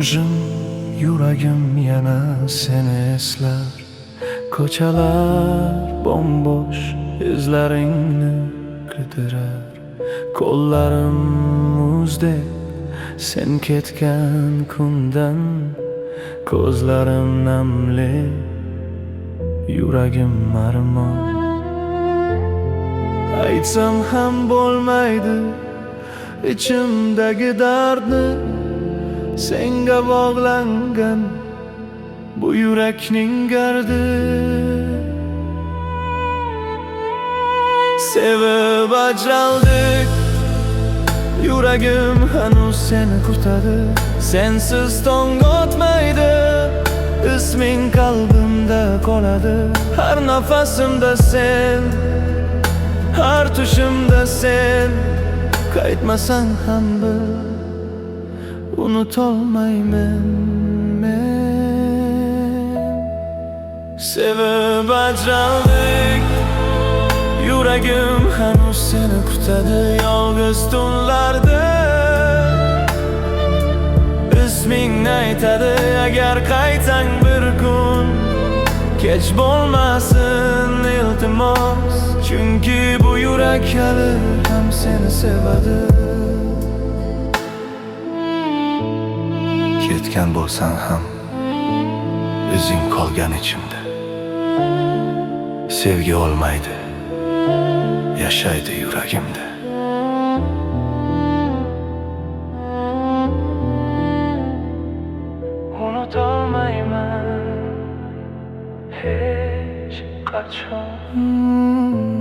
jim yuragim yana seni eslar. Ko'chalar bombosh izlaringni qidirar. Qo'llarim muzdek sen ketgan kundan, ko'zlarim namli yuragim armon. Aytsam ham bo'lmaydi ichimdagi dardni, senga bog'langan bu yurakning gardi. Sevib ajraldik, yuragim hanuz seni kutadi. Sensiz tong otmaydi, isming qalbimda qoladi. Har nafasimda sen, har tushimda sen. Qaytmasang ham bil, unutolmayman men. Sevib ajraldik, yuragim hanuz seni kutadi. Yolg'iz tunlarda ismingni aytadi. Agar qaytsang bir kun, kech bo'lmasin iltimos, chunki bu yurak hali ham seni sevadi. Ketgan bo'lsang ham izing qolgan ichimda. Sevgi olmaydi, yashaydi yuragimda. Unutolmayman hech qachon.